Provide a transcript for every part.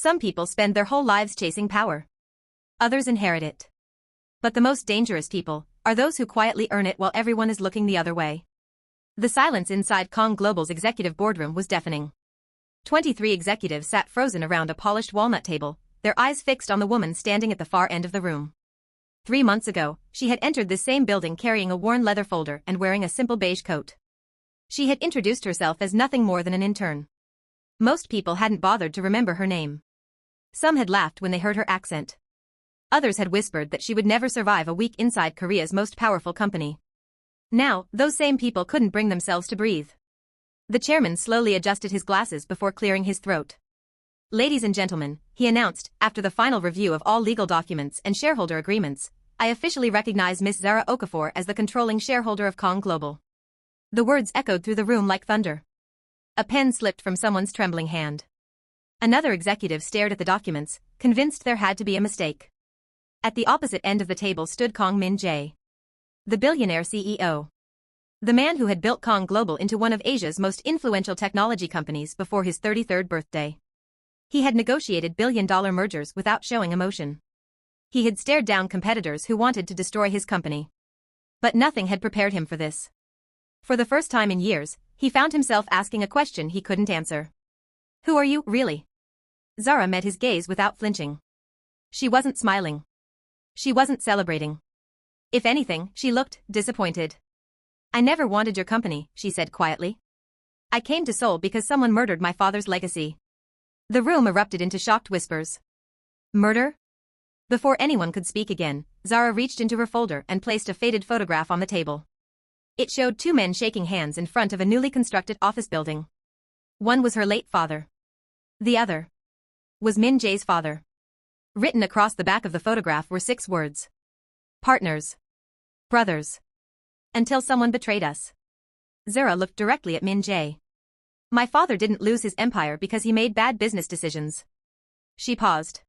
Some people spend their whole lives chasing power. Others inherit it. But the most dangerous people are those who quietly earn it while everyone is looking the other way. The silence inside Kang Global's executive boardroom was deafening. 23 executives sat frozen around a polished walnut table, their eyes fixed on the woman standing at the far end of the room. 3 months ago, she had entered this same building carrying a worn leather folder and wearing a simple beige coat. She had introduced herself as nothing more than an intern. Most people hadn't bothered to remember her name. Some had laughed when they heard her accent. Others had whispered that she would never survive a week inside Korea's most powerful company. Now, those same people couldn't bring themselves to breathe. The chairman slowly adjusted his glasses before clearing his throat. "Ladies and gentlemen," he announced, after the final review of all legal documents and shareholder agreements, "I officially recognize Miss Zara Okafor as the controlling shareholder of Kang Global." The words echoed through the room like thunder. A pen slipped from someone's trembling hand. Another executive stared at the documents, convinced there had to be a mistake. At the opposite end of the table stood Kang Min-Jae, the billionaire CEO. The man who had built Kang Global into one of Asia's most influential technology companies before his 33rd birthday. He had negotiated billion-dollar mergers without showing emotion. He had stared down competitors who wanted to destroy his company. But nothing had prepared him for this. For the first time in years, he found himself asking a question he couldn't answer. "Who are you, really?" Zara met his gaze without flinching. She wasn't smiling. She wasn't celebrating. If anything, she looked disappointed. "I never wanted your company," she said quietly. "I came to Seoul because someone murdered my father's legacy." The room erupted into shocked whispers. Murder? Before anyone could speak again, Zara reached into her folder and placed a faded photograph on the table. It showed 2 men shaking hands in front of a newly constructed office building. One was her late father. The other was Min-Jae's father. Written across the back of the photograph were 6 words. Partners. Brothers. Until someone betrayed us. Zara looked directly at Min-Jae. "My father didn't lose his empire because he made bad business decisions." She paused.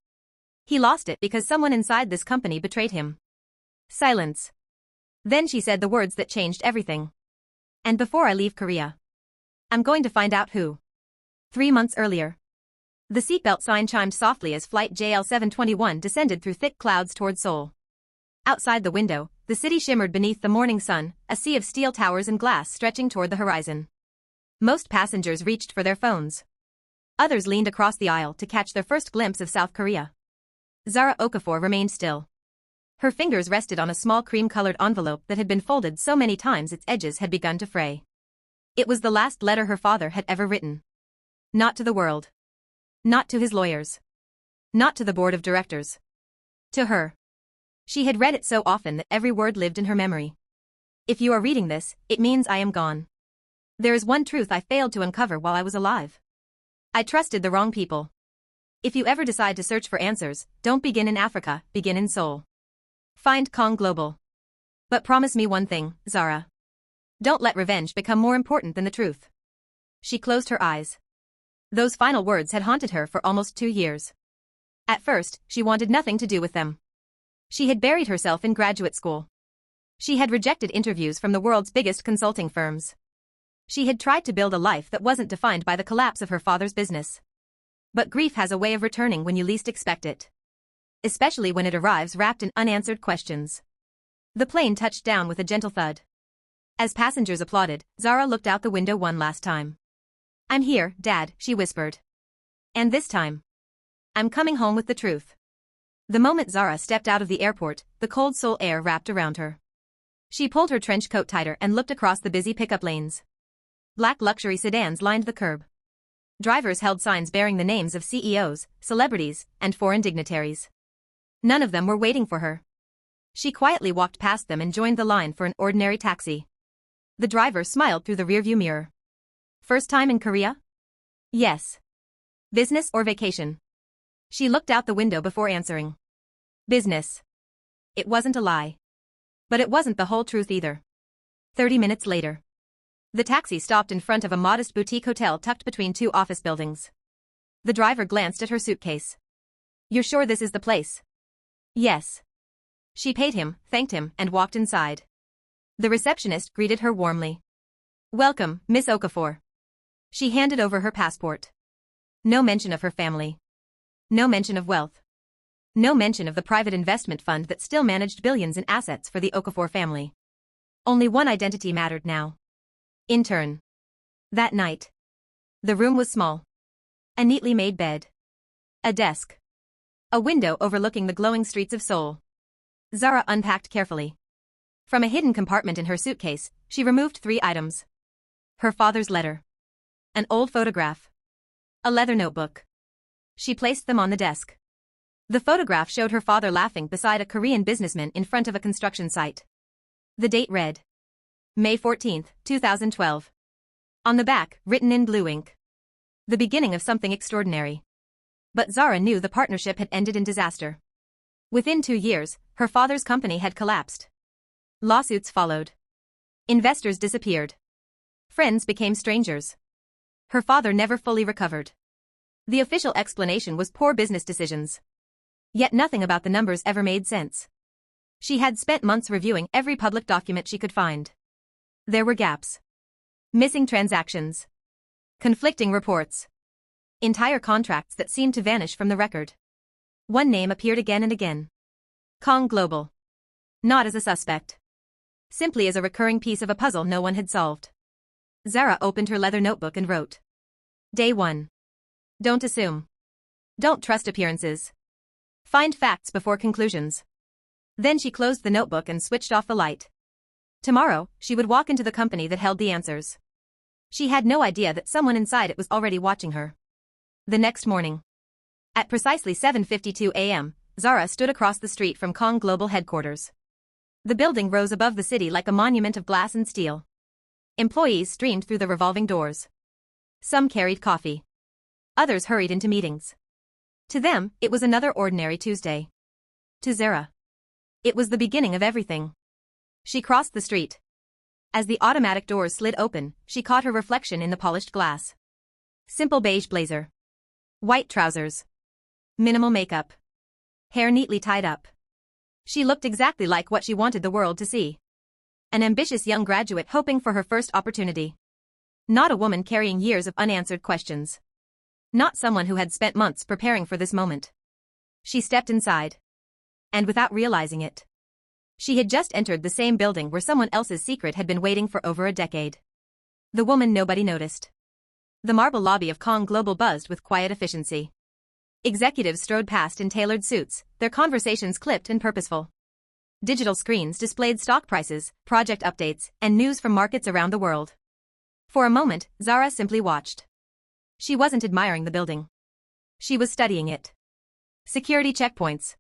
"He lost it because someone inside this company betrayed him." Silence. Then she said the words that changed everything. "And before I leave Korea, I'm going to find out who." 3 months earlier. The seatbelt sign chimed softly as flight JL721 descended through thick clouds toward Seoul. Outside the window, the city shimmered beneath the morning sun, a sea of steel towers and glass stretching toward the horizon. Most passengers reached for their phones. Others leaned across the aisle to catch their first glimpse of South Korea. Zara Okafor remained still. Her fingers rested on a small cream-colored envelope that had been folded so many times its edges had begun to fray. It was the last letter her father had ever written. Not to the world. Not to his lawyers. Not to the board of directors. To her. She had read it so often that every word lived in her memory. "If you are reading this, it means I am gone. There is one truth I failed to uncover while I was alive. I trusted the wrong people. If you ever decide to search for answers, don't begin in Africa, begin in Seoul. Find Kang Global. But promise me one thing, Zara. Don't let revenge become more important than the truth." She closed her eyes. Those final words had haunted her for almost 2 years. At first, she wanted nothing to do with them. She had buried herself in graduate school. She had rejected interviews from the world's biggest consulting firms. She had tried to build a life that wasn't defined by the collapse of her father's business. But grief has a way of returning when you least expect it. Especially when it arrives wrapped in unanswered questions. The plane touched down with a gentle thud. As passengers applauded, Zara looked out the window one last time. "I'm here, Dad," she whispered. "And this time, I'm coming home with the truth." The moment Zara stepped out of the airport, the cold Seoul air wrapped around her. She pulled her trench coat tighter and looked across the busy pickup lanes. Black luxury sedans lined the curb. Drivers held signs bearing the names of CEOs, celebrities, and foreign dignitaries. None of them were waiting for her. She quietly walked past them and joined the line for an ordinary taxi. The driver smiled through the rearview mirror. "First time in Korea?" "Yes." "Business or vacation?" She looked out the window before answering. "Business." It wasn't a lie. But it wasn't the whole truth either. 30 minutes later. The taxi stopped in front of a modest boutique hotel tucked between 2 office buildings. The driver glanced at her suitcase. "You're sure this is the place?" "Yes." She paid him, thanked him, and walked inside. The receptionist greeted her warmly. "Welcome, Miss Okafor." She handed over her passport. No mention of her family. No mention of wealth. No mention of the private investment fund that still managed billions in assets for the Okafor family. Only one identity mattered now. Intern. That night. The room was small. A neatly made bed. A desk. A window overlooking the glowing streets of Seoul. Zara unpacked carefully. From a hidden compartment in her suitcase, she removed 3 items. Her father's letter. An old photograph. A leather notebook. She placed them on the desk. The photograph showed her father laughing beside a Korean businessman in front of a construction site. The date read May 14, 2012. On the back, written in blue ink. The beginning of something extraordinary. But Zara knew the partnership had ended in disaster. Within 2 years, her father's company had collapsed. Lawsuits followed. Investors disappeared. Friends became strangers. Her father never fully recovered. The official explanation was poor business decisions. Yet nothing about the numbers ever made sense. She had spent months reviewing every public document she could find. There were gaps. Missing transactions. Conflicting reports. Entire contracts that seemed to vanish from the record. One name appeared again and again. Kang Global. Not as a suspect. Simply as a recurring piece of a puzzle no one had solved. Zara opened her leather notebook and wrote. Day 1. Don't assume. Don't trust appearances. Find facts before conclusions. Then she closed the notebook and switched off the light. Tomorrow, she would walk into the company that held the answers. She had no idea that someone inside it was already watching her. The next morning. At precisely 7:52 a.m., Zara stood across the street from Kang Global headquarters. The building rose above the city like a monument of glass and steel. Employees streamed through the revolving doors. Some carried coffee. Others hurried into meetings. To them, it was another ordinary Tuesday. To Zara, it was the beginning of everything. She crossed the street. As the automatic doors slid open, she caught her reflection in the polished glass. Simple beige blazer. White trousers. Minimal makeup. Hair neatly tied up. She looked exactly like what she wanted the world to see. An ambitious young graduate hoping for her first opportunity. Not a woman carrying years of unanswered questions. Not someone who had spent months preparing for this moment. She stepped inside. And without realizing it, she had just entered the same building where someone else's secret had been waiting for over a decade. The woman nobody noticed. The marble lobby of Kang Global buzzed with quiet efficiency. Executives strode past in tailored suits, their conversations clipped and purposeful. Digital screens displayed stock prices, project updates, and news from markets around the world. For a moment, Zara simply watched. She wasn't admiring the building. She was studying it. Security checkpoints.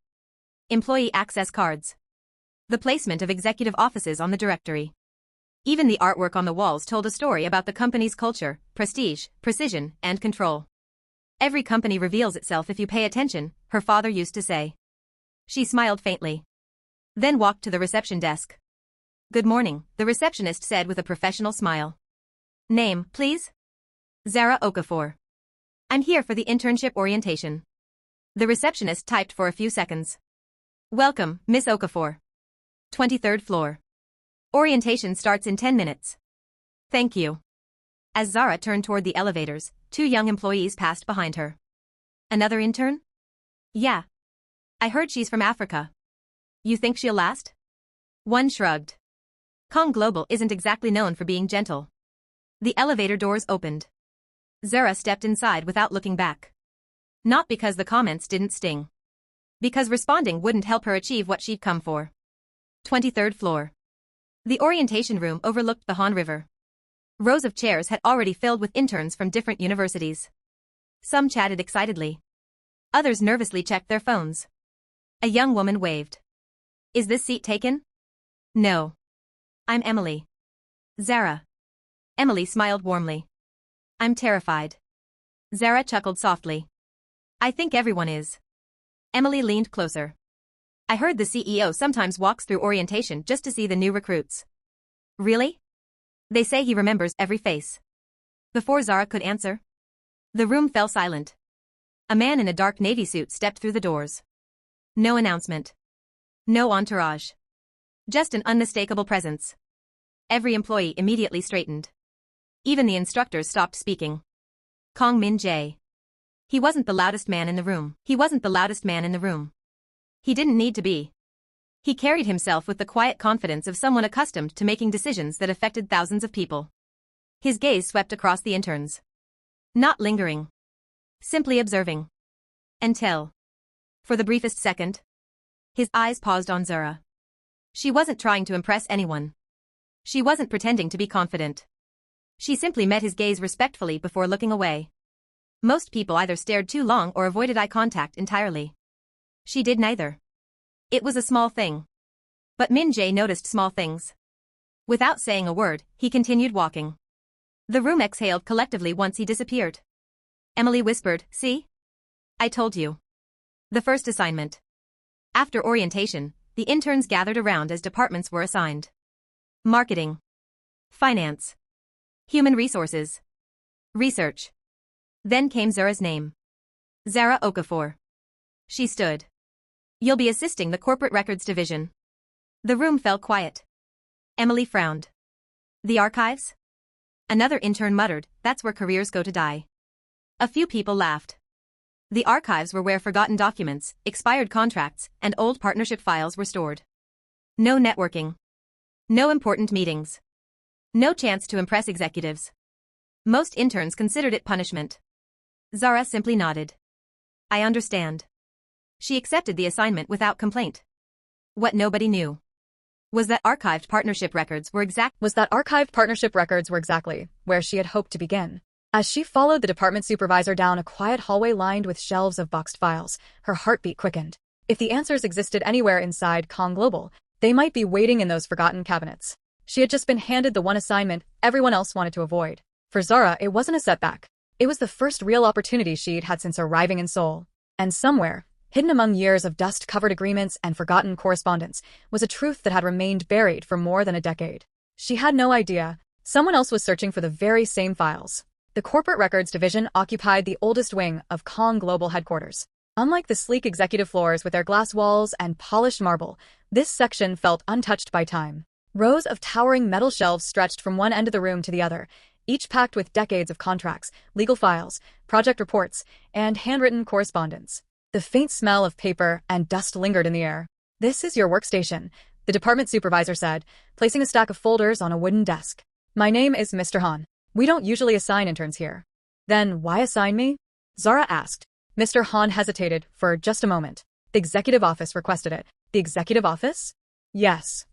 Employee access cards. The placement of executive offices on the directory. Even the artwork on the walls told a story about the company's culture, prestige, precision, and control. Every company reveals itself if you pay attention, her father used to say. She smiled faintly. Then walked to the reception desk. Good morning, the receptionist said with a professional smile. Name, please? Zara Okafor. I'm here for the internship orientation. The receptionist typed for a few seconds. Welcome, Miss Okafor. 23rd floor. Orientation starts in 10 minutes. Thank you. As Zara turned toward the elevators, 2 young employees passed behind her. Another intern? Yeah. I heard she's from Africa. You think she'll last? One shrugged. Kang Global isn't exactly known for being gentle. The elevator doors opened. Zara stepped inside without looking back. Not because the comments didn't sting. Because responding wouldn't help her achieve what she'd come for. 23rd floor. The orientation room overlooked the Han River. Rows of chairs had already filled with interns from different universities. Some chatted excitedly. Others nervously checked their phones. A young woman waved. Is this seat taken? No. I'm Emily. Zara. Emily smiled warmly. I'm terrified. Zara chuckled softly. I think everyone is. Emily leaned closer. I heard the CEO sometimes walks through orientation just to see the new recruits. Really? They say he remembers every face. Before Zara could answer, the room fell silent. A man in a dark navy suit stepped through the doors. No announcement. No entourage. Just an unmistakable presence. Every employee immediately straightened. Even the instructors stopped speaking. Kang Min-Jae. He wasn't the loudest man in the room. He wasn't the loudest man in the room. He didn't need to be. He carried himself with the quiet confidence of someone accustomed to making decisions that affected thousands of people. His gaze swept across the interns. Not lingering. Simply observing. Until, for the briefest second, his eyes paused on Zara. She wasn't trying to impress anyone. She wasn't pretending to be confident. She simply met his gaze respectfully before looking away. Most people either stared too long or avoided eye contact entirely. She did neither. It was a small thing. But Min-Jae noticed small things. Without saying a word, he continued walking. The room exhaled collectively once he disappeared. Emily whispered, "See? I told you." The first assignment. After orientation, the interns gathered around as departments were assigned. Marketing. Finance. Human resources. Research. Then came Zara's name. Zara Okafor. She stood. "You'll be assisting the corporate records division." The room fell quiet. Emily frowned. "The archives?" Another intern muttered, "That's where careers go to die." A few people laughed. The archives were where forgotten documents, expired contracts, and old partnership files were stored. No networking. No important meetings. No chance to impress executives. Most interns considered it punishment. Zara simply nodded. "I understand." She accepted the assignment without complaint. What nobody knew was that archived partnership records were exactly where she had hoped to begin. As she followed the department supervisor down a quiet hallway lined with shelves of boxed files, her heartbeat quickened. If the answers existed anywhere inside Kang Global, they might be waiting in those forgotten cabinets. She had just been handed the one assignment everyone else wanted to avoid. For Zara, it wasn't a setback. It was the first real opportunity she'd had since arriving in Seoul. And somewhere, hidden among years of dust-covered agreements and forgotten correspondence, was a truth that had remained buried for more than a decade. She had no idea. Someone else was searching for the very same files. The corporate records division occupied the oldest wing of Kang Global headquarters. Unlike the sleek executive floors with their glass walls and polished marble, this section felt untouched by time. Rows of towering metal shelves stretched from one end of the room to the other, each packed with decades of contracts, legal files, project reports, and handwritten correspondence. The faint smell of paper and dust lingered in the air. "This is your workstation," the department supervisor said, placing a stack of folders on a wooden desk. "My name is Mr. Han. We don't usually assign interns here." "Then why assign me?" Zara asked. Mr. Han hesitated for just a moment. "The executive office requested it." "The executive office?" "Yes."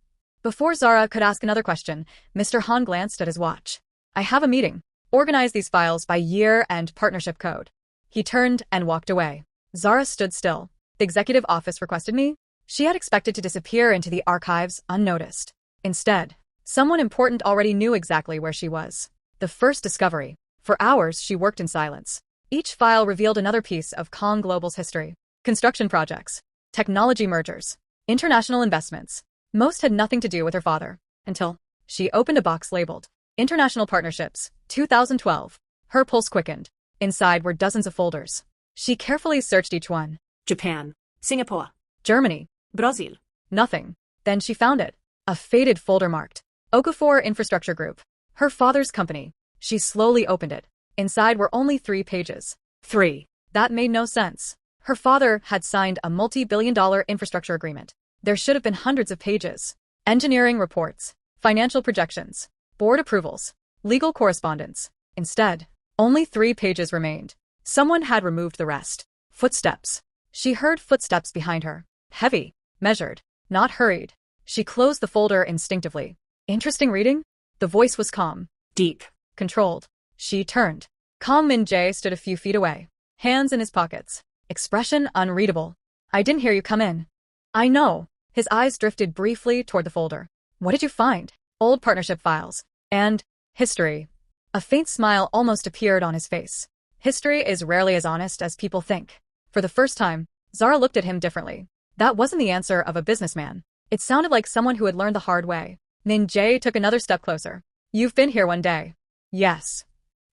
Before Zara could ask another question, Mr. Han glanced at his watch. "I have a meeting. Organize these files by year and partnership code." He turned and walked away. Zara stood still. "The executive office requested me?" She had expected to disappear into the archives unnoticed. Instead, someone important already knew exactly where she was. The first discovery. For hours, she worked in silence. Each file revealed another piece of Kang Global's history. Construction projects, technology mergers, international investments. Most had nothing to do with her father. Until she opened a box labeled International Partnerships, 2012. Her pulse quickened. Inside were dozens of folders. She carefully searched each one. Japan, Singapore, Germany, Brazil. Nothing. Then she found it. A faded folder marked Okafor Infrastructure Group. Her father's company. She slowly opened it. Inside were only 3 pages. 3. That made no sense. Her father had signed a multi-billion-dollar infrastructure agreement. There should have been hundreds of pages. Engineering reports, financial projections, board approvals, legal correspondence. Instead, only 3 pages remained. Someone had removed the rest. Footsteps. She heard footsteps behind her. Heavy, measured, not hurried. She closed the folder instinctively. Interesting reading? The voice was calm. Deep. Controlled. She turned. Kang Min-Jae stood a few feet away. Hands in his pockets. Expression unreadable. "I didn't hear you come in." "I know." His eyes drifted briefly toward the folder. "What did you find?" "Old partnership files. And history." A faint smile almost appeared on his face. History is rarely as honest as people think. For the first time, Zara looked at him differently. That wasn't the answer of a businessman. It sounded like someone who had learned the hard way. Min-Jae took another step closer. "You've been here one day." "Yes."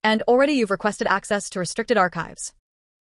"And already you've requested access to restricted archives."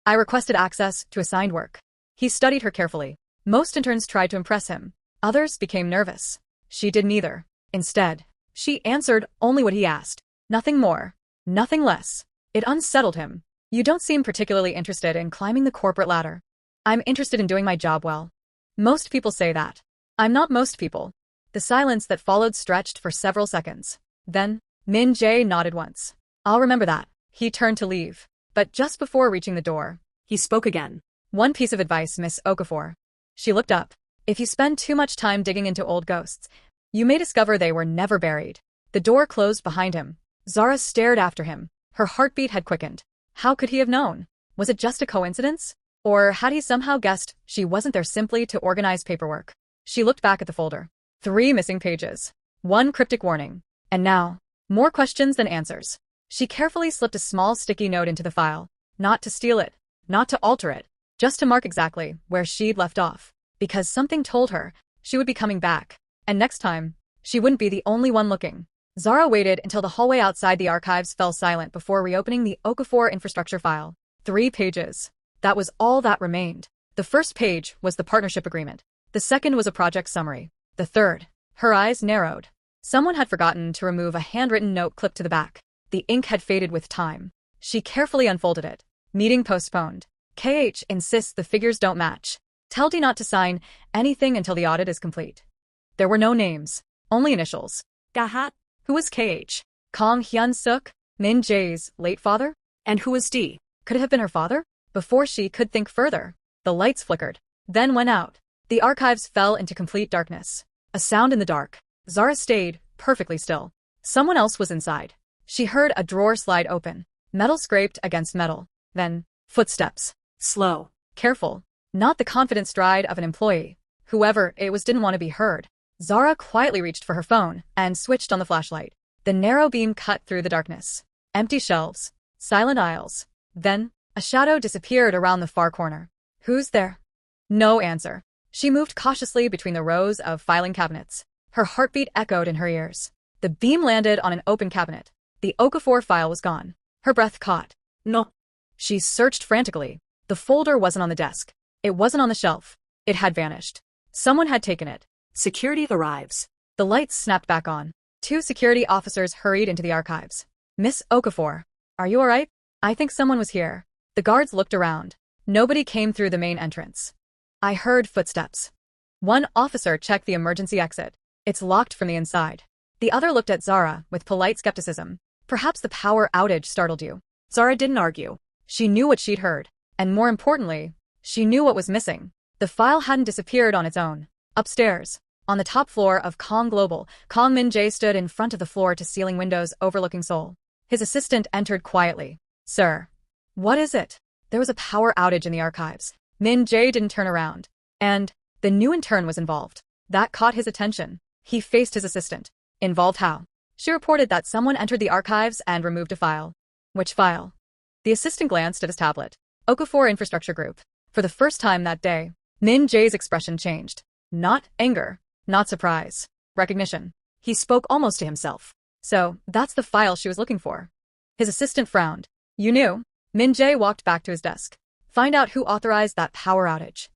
"I requested access to assigned work." He studied her carefully. Most interns tried to impress him. Others became nervous. She did neither. Instead, she answered only what he asked. Nothing more. Nothing less. It unsettled him. You don't seem particularly interested in climbing the corporate ladder. I'm interested in doing my job well. Most people say that. I'm not most people. The silence that followed stretched for several seconds. Then, Min-Jae nodded once. I'll remember that. He turned to leave. But just before reaching the door, He spoke again. one piece of advice, Miss Okafor. She looked up. If you spend too much time digging into old ghosts, you may discover they were never buried. The door closed behind him. Zara stared after him. Her heartbeat had quickened. How could he have known? Was it just a coincidence? Or had he somehow guessed she wasn't there simply to organize paperwork? She looked back at the folder. 3 missing pages. 1 cryptic warning. And now, more questions than answers. She carefully slipped a small sticky note into the file. Not to steal it. Not to alter it. Just to mark exactly where she'd left off. Because something told her she would be coming back. And next time, she wouldn't be the only one looking. Zara waited until the hallway outside the archives fell silent before reopening the Okafor infrastructure file. 3 pages. That was all that remained. The first page was the partnership agreement. The second was a project summary. The third. Her eyes narrowed. Someone had forgotten to remove a handwritten note clipped to the back. The ink had faded with time. She carefully unfolded it. Meeting postponed. KH insists the figures don't match. Tell D not to sign anything until the audit is complete. There were no names, only initials. Gahat. Who was KH? Kang Hyun-suk, Min-Jae's late father? And who was D? Could it have been her father? Before she could think further, the lights flickered, then went out. The archives fell into complete darkness. A sound in the dark. Zara stayed perfectly still. Someone else was inside. She heard a drawer slide open. Metal scraped against metal. Then, footsteps. Slow. Careful. Not the confident stride of an employee. Whoever it was didn't want to be heard. Zara quietly reached for her phone and switched on the flashlight. The narrow beam cut through the darkness. Empty shelves. Silent aisles. Then, a shadow disappeared around the far corner. Who's there? No answer. She moved cautiously between the rows of filing cabinets. Her heartbeat echoed in her ears. The beam landed on an open cabinet. The Okafor file was gone. Her breath caught. No. She searched frantically. The folder wasn't on the desk. It wasn't on the shelf. It had vanished. Someone had taken it. Security arrives. The lights snapped back on. 2 security officers hurried into the archives. Miss Okafor, are you all right? I think someone was here. The guards looked around. Nobody came through the main entrance. I heard footsteps. One officer checked the emergency exit. It's locked from the inside. The other looked at Zara with polite skepticism. Perhaps the power outage startled you. Zara didn't argue. She knew what she'd heard. And more importantly, she knew what was missing. The file hadn't disappeared on its own. Upstairs, on the top floor of Kang Global, Kang Min-Jae stood in front of the floor-to-ceiling windows overlooking Seoul. His assistant entered quietly. Sir. What is it? There was a power outage in the archives. Min-Jae didn't turn around. And the new intern was involved. That caught his attention. He faced his assistant. Involved how? She reported that someone entered the archives and removed a file. Which file? The assistant glanced at his tablet. Okafor Infrastructure Group. For the first time that day, Min-Jae's expression changed. Not anger. Not surprise. Recognition. He spoke almost to himself. So, that's the file she was looking for. His assistant frowned. You knew? Min-Jae walked back to his desk. Find out who authorized that power outage.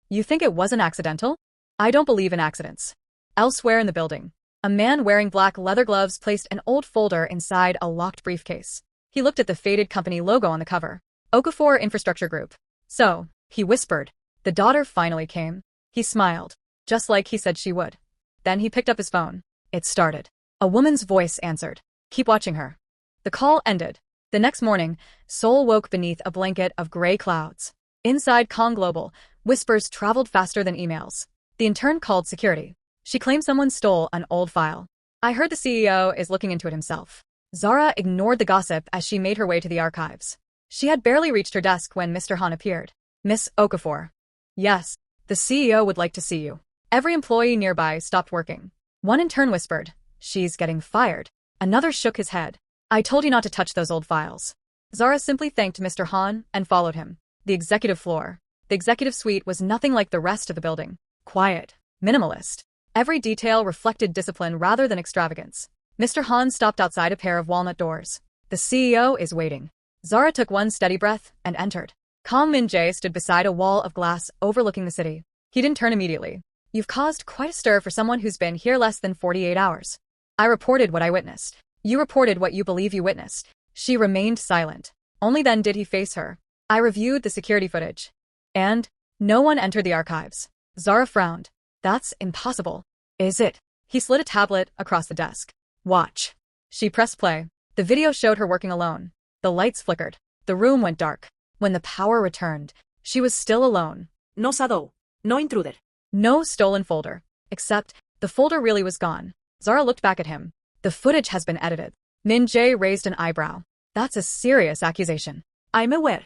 You think it wasn't accidental? I don't believe in accidents. Elsewhere in the building, a man wearing black leather gloves placed an old folder inside a locked briefcase. He looked at the faded company logo on the cover. Okafor Infrastructure Group. So, he whispered. The daughter finally came. He smiled, just like he said she would. Then he picked up his phone. It started. A woman's voice answered. Keep watching her. The call ended. The next morning, Seoul woke beneath a blanket of gray clouds. Inside Kang Global, whispers traveled faster than emails. The intern called security. She claimed someone stole an old file. I heard the CEO is looking into it himself. Zara ignored the gossip as she made her way to the archives. She had barely reached her desk when Mr. Han appeared. Miss Okafor. Yes, the CEO would like to see you. Every employee nearby stopped working. One intern whispered, she's getting fired. Another shook his head. I told you not to touch those old files. Zara simply thanked Mr. Han and followed him. The executive floor. The executive suite was nothing like the rest of the building. Quiet. Minimalist. Every detail reflected discipline rather than extravagance. Mr. Han stopped outside a pair of walnut doors. The CEO is waiting. Zara took one steady breath and entered. Kang Min-Jae stood beside a wall of glass overlooking the city. He didn't turn immediately. You've caused quite a stir for someone who's been here less than 48 hours. I reported what I witnessed. You reported what you believe you witnessed. She remained silent. Only then did he face her. I reviewed the security footage. And no one entered the archives. Zara frowned. That's impossible. Is it? He slid a tablet across the desk. Watch. She pressed play. The video showed her working alone. The lights flickered. The room went dark. When the power returned, she was still alone. No sado. No intruder. No stolen folder. Except, the folder really was gone. Zara looked back at him. The footage has been edited. Min-Jae raised an eyebrow. That's a serious accusation. I'm aware.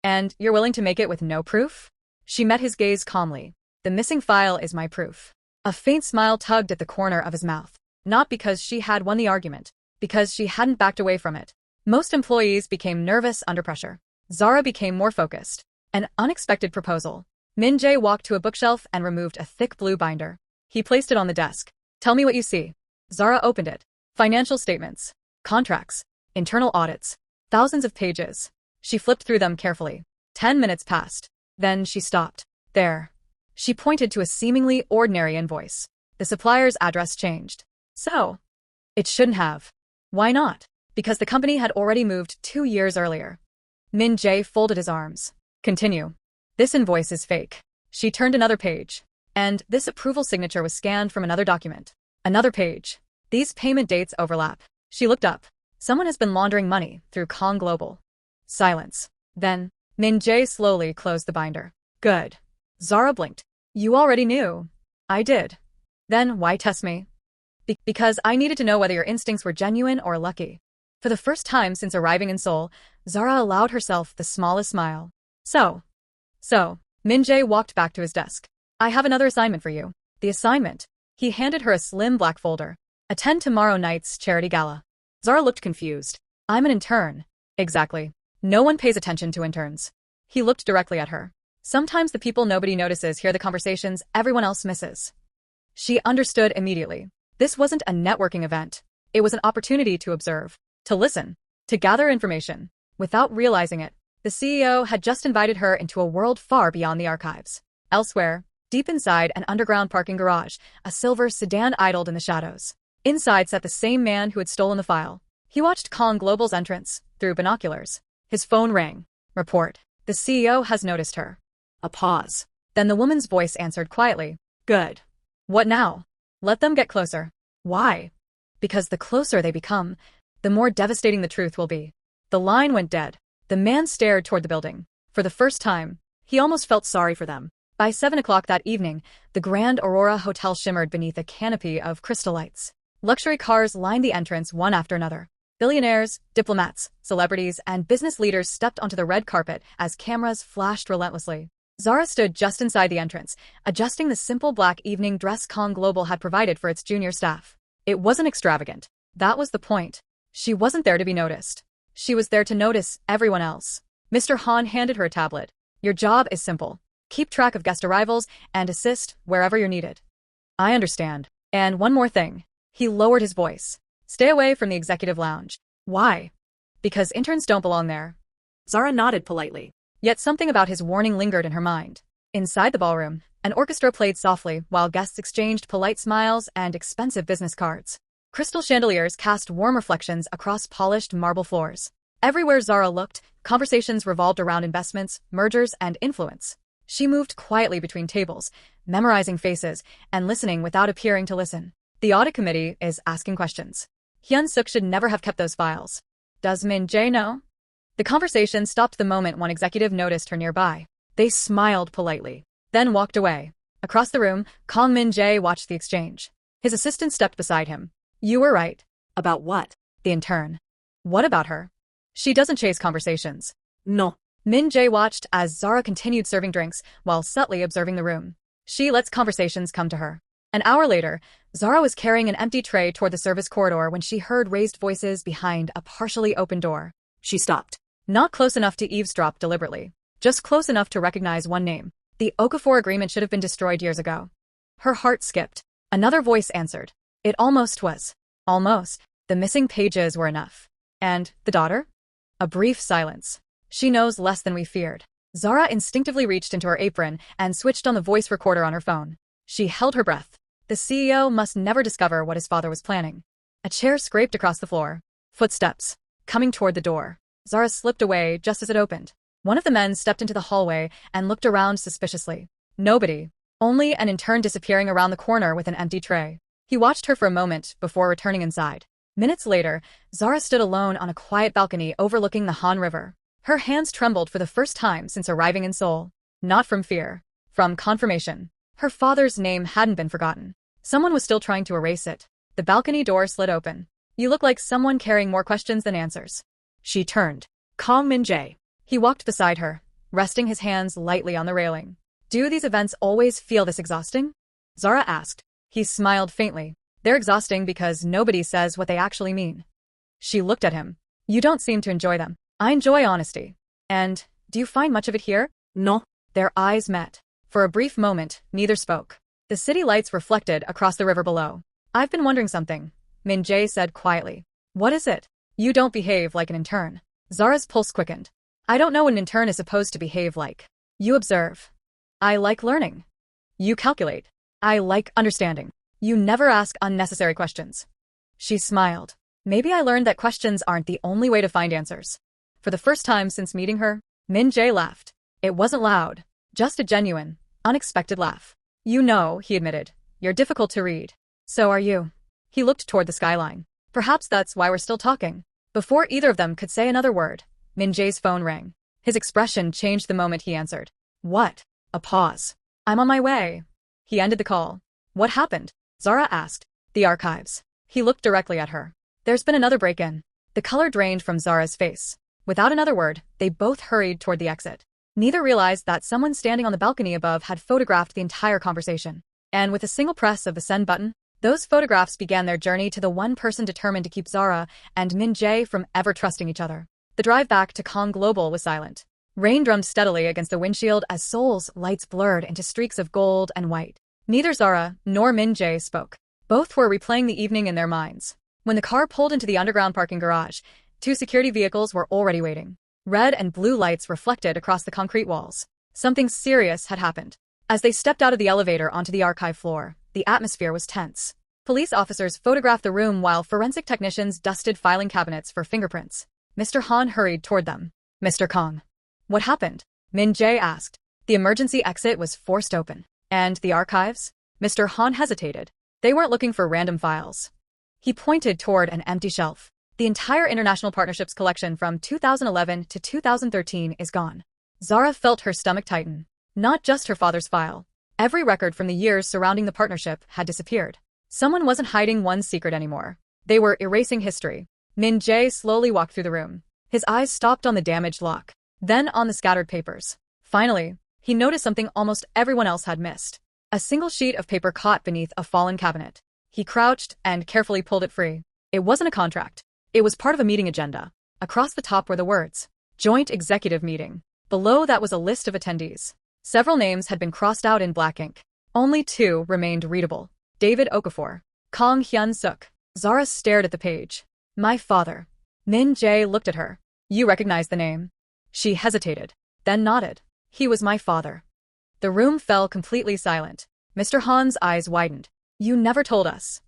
And you're willing to make it with no proof? She met his gaze calmly. The missing file is my proof. A faint smile tugged at the corner of his mouth. Not because she had won the argument, because she hadn't backed away from it. Most employees became nervous under pressure. Zara became more focused. An unexpected proposal. Min-Jae walked to a bookshelf and removed a thick blue binder. He placed it on the desk. Tell me what you see. Zara opened it. Financial statements. Contracts. Internal audits. Thousands of pages. She flipped through them carefully. 10 minutes passed. Then she stopped. There. She pointed to a seemingly ordinary invoice. The supplier's address changed. So, it shouldn't have. Why not? Because the company had already moved 2 years earlier. Min-Jae folded his arms. Continue. This invoice is fake. She turned another page. And this approval signature was scanned from another document. Another page. These payment dates overlap. She looked up. Someone has been laundering money through Kang Global. Silence. Then, Min-Jae slowly closed the binder. Good. Zara blinked. You already knew. I did. Then why test me? Because I needed to know whether your instincts were genuine or lucky. For the first time since arriving in Seoul, Zara allowed herself the smallest smile. So, Min-Jae walked back to his desk. I have another assignment for you. The assignment. He handed her a slim black folder. Attend tomorrow night's charity gala. Zara looked confused. I'm an intern. Exactly. No one pays attention to interns. He looked directly at her. Sometimes the people nobody notices hear the conversations everyone else misses. She understood immediately. This wasn't a networking event. It was an opportunity to observe, to listen, to gather information. Without realizing it, the CEO had just invited her into a world far beyond the archives. Elsewhere, deep inside an underground parking garage, a silver sedan idled in the shadows. Inside sat the same man who had stolen the file. He watched Kang Global's entrance through binoculars. His phone rang. Report. The CEO has noticed her. A pause. Then the woman's voice answered quietly. Good. What now? Let them get closer. Why? Because the closer they become, the more devastating the truth will be. The line went dead. The man stared toward the building. For the first time, he almost felt sorry for them. By 7 o'clock that evening, the Grand Aurora Hotel shimmered beneath a canopy of crystal lights. Luxury cars lined the entrance one after another. Billionaires, diplomats, celebrities, and business leaders stepped onto the red carpet as cameras flashed relentlessly. Zara stood just inside the entrance, adjusting the simple black evening dress Kang Global had provided for its junior staff. It wasn't extravagant. That was the point. She wasn't there to be noticed. She was there to notice everyone else. Mr. Han handed her a tablet. Your job is simple. Keep track of guest arrivals and assist wherever you're needed. I understand. And one more thing. He lowered his voice. Stay away from the executive lounge. Why? Because interns don't belong there. Zara nodded politely. Yet something about his warning lingered in her mind. Inside the ballroom, an orchestra played softly while guests exchanged polite smiles and expensive business cards. Crystal chandeliers cast warm reflections across polished marble floors. Everywhere Zara looked, conversations revolved around investments, mergers, and influence. She moved quietly between tables, memorizing faces and listening without appearing to listen. The audit committee is asking questions. Hyun-suk should never have kept those files. Does Min-Jae know? The conversation stopped the moment one executive noticed her nearby. They smiled politely, then walked away. Across the room, Kang Min-Jae watched the exchange. His assistant stepped beside him. You were right. About what? The intern. What about her? She doesn't chase conversations. No. Min-Jae watched as Zara continued serving drinks while subtly observing the room. She lets conversations come to her. An hour later, Zara was carrying an empty tray toward the service corridor when she heard raised voices behind a partially open door. She stopped. Not close enough to eavesdrop deliberately. Just close enough to recognize one name. The Okafor agreement should have been destroyed years ago. Her heart skipped. Another voice answered. It almost was. Almost. The missing pages were enough. And the daughter? A brief silence. She knows less than we feared. Zara instinctively reached into her apron and switched on the voice recorder on her phone. She held her breath. The CEO must never discover what his father was planning. A chair scraped across the floor. Footsteps. Coming toward the door. Zara slipped away just as it opened. One of the men stepped into the hallway and looked around suspiciously. Nobody. Only an intern disappearing around the corner with an empty tray. He watched her for a moment before returning inside. Minutes later, Zara stood alone on a quiet balcony overlooking the Han River. Her hands trembled for the first time since arriving in Seoul. Not from fear. From confirmation. Her father's name hadn't been forgotten. Someone was still trying to erase it. The balcony door slid open. You look like someone carrying more questions than answers. She turned. Kang Min-Jae. He walked beside her, resting his hands lightly on the railing. Do these events always feel this exhausting? Zara asked. He smiled faintly. They're exhausting because nobody says what they actually mean. She looked at him. You don't seem to enjoy them. I enjoy honesty. And, do you find much of it here? No. Their eyes met. For a brief moment, neither spoke. The city lights reflected across the river below. I've been wondering something, Min-Jae said quietly. What is it? You don't behave like an intern. Zara's pulse quickened. I don't know what an intern is supposed to behave like. You observe. I like learning. You calculate. I like understanding. You never ask unnecessary questions. She smiled. Maybe I learned that questions aren't the only way to find answers. For the first time since meeting her, Min-Jae laughed. It wasn't loud, just a genuine, unexpected laugh. You know, he admitted, you're difficult to read. So are you. He looked toward the skyline. Perhaps that's why we're still talking. Before either of them could say another word, Min-Jae's phone rang. His expression changed the moment he answered. What? A pause. I'm on my way. He ended the call. What happened? Zara asked. The archives. He looked directly at her. There's been another break-in. The color drained from Zara's face. Without another word, they both hurried toward the exit. Neither realized that someone standing on the balcony above had photographed the entire conversation. And with a single press of the send button, those photographs began their journey to the one person determined to keep Zara and Min-Jae from ever trusting each other. The drive back to Kang Global was silent. Rain drummed steadily against the windshield as Seoul's lights blurred into streaks of gold and white. Neither Zara nor Min-Jae spoke. Both were replaying the evening in their minds. When the car pulled into the underground parking garage, 2 security vehicles were already waiting. Red and blue lights reflected across the concrete walls. Something serious had happened. As they stepped out of the elevator onto the archive floor, the atmosphere was tense. Police officers photographed the room while forensic technicians dusted filing cabinets for fingerprints. Mr. Han hurried toward them. Mr. Kang. What happened? Min-Jae asked. The emergency exit was forced open. And the archives? Mr. Han hesitated. They weren't looking for random files. He pointed toward an empty shelf. The entire International Partnerships collection from 2011 to 2013 is gone. Zara felt her stomach tighten. Not just her father's file. Every record from the years surrounding the partnership had disappeared. Someone wasn't hiding one secret anymore. They were erasing history. Min-Jae slowly walked through the room. His eyes stopped on the damaged lock, then on the scattered papers. Finally, he noticed something almost everyone else had missed. A single sheet of paper caught beneath a fallen cabinet. He crouched and carefully pulled it free. It wasn't a contract. It was part of a meeting agenda. Across the top were the words, Joint Executive Meeting. Below that was a list of attendees. Several names had been crossed out in black ink. Only 2 remained readable. David Okafor. Kang Hyun-suk. Zara stared at the page. My father. Min-Jae looked at her. You recognize the name? She hesitated, then nodded. He was my father. The room fell completely silent. Mr. Han's eyes widened. You never told us.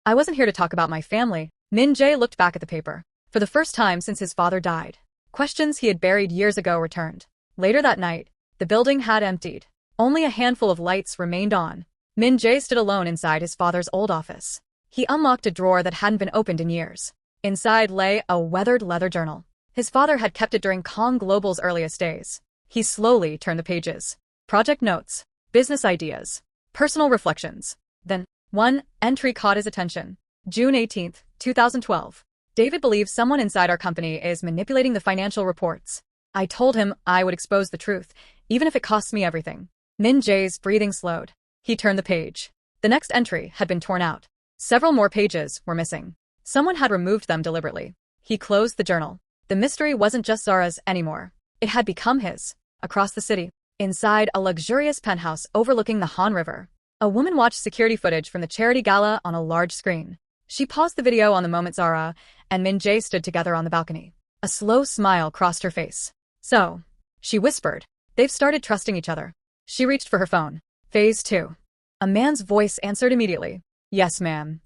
I wasn't here to talk about my family. Min-Jae looked back at the paper. For the first time since his father died, questions he had buried years ago returned. Later that night, the building had emptied. Only a handful of lights remained on. Min-Jae stood alone inside his father's old office. He unlocked a drawer that hadn't been opened in years. Inside lay a weathered leather journal. His father had kept it during Kang Global's earliest days. He slowly turned the pages. Project notes, business ideas, personal reflections. Then, one entry caught his attention. June 18, 2012. David believes someone inside our company is manipulating the financial reports. I told him I would expose the truth, even if it costs me everything. Min-Jae's breathing slowed. He turned the page. The next entry had been torn out. Several more pages were missing. Someone had removed them deliberately. He closed the journal. The mystery wasn't just Zara's anymore. It had become his. Across the city, inside a luxurious penthouse overlooking the Han River, a woman watched security footage from the charity gala on a large screen. She paused the video on the moment Zara and Min-Jae stood together on the balcony. A slow smile crossed her face. So, she whispered, they've started trusting each other. She reached for her phone. Phase 2. A man's voice answered immediately. Yes, ma'am.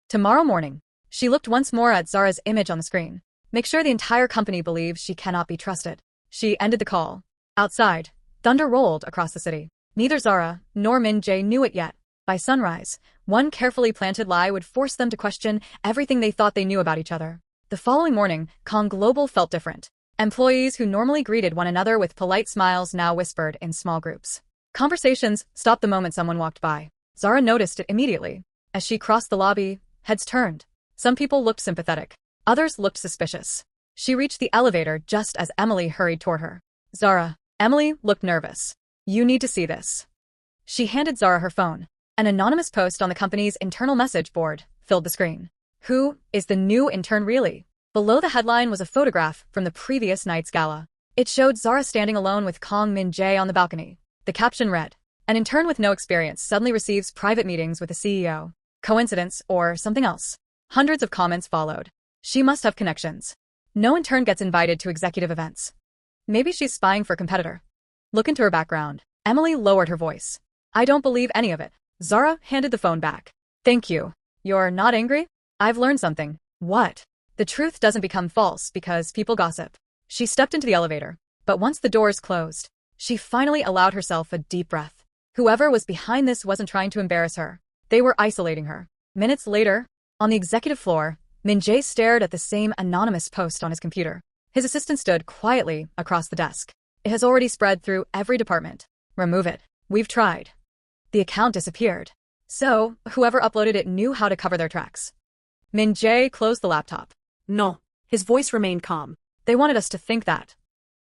Tomorrow morning. She looked once more at Zara's image on the screen. Make sure the entire company believes she cannot be trusted. She ended the call. Outside, thunder rolled across the city. Neither Zara nor Min-Jae knew it yet. By sunrise, one carefully planted lie would force them to question everything they thought they knew about each other. The following morning, Kang Global felt different. Employees who normally greeted one another with polite smiles now whispered in small groups. Conversations stopped the moment someone walked by. Zara noticed it immediately. As she crossed the lobby, heads turned. Some people looked sympathetic. Others looked suspicious. She reached the elevator just as Emily hurried toward her. Zara. Emily looked nervous. You need to see this. She handed Zara her phone. An anonymous post on the company's internal message board filled the screen. Who is the new intern really? Below the headline was a photograph from the previous night's gala. It showed Zara standing alone with Kang Min-Jae on the balcony. The caption read, "An intern with no experience suddenly receives private meetings with the CEO. Coincidence or something else?" Hundreds of comments followed. She must have connections. No intern gets invited to executive events. Maybe she's spying for a competitor. Look into her background. Emily lowered her voice. I don't believe any of it. Zara handed the phone back. Thank you. You're not angry? I've learned something. What? The truth doesn't become false because people gossip. She stepped into the elevator, but once the doors closed, she finally allowed herself a deep breath. Whoever was behind this wasn't trying to embarrass her. They were isolating her. Minutes later, on the executive floor, Min-Jae stared at the same anonymous post on his computer. His assistant stood quietly across the desk. It has already spread through every department. Remove it. We've tried. The account disappeared. So, whoever uploaded it knew how to cover their tracks. Min-Jae closed the laptop. No. His voice remained calm. They wanted us to think that.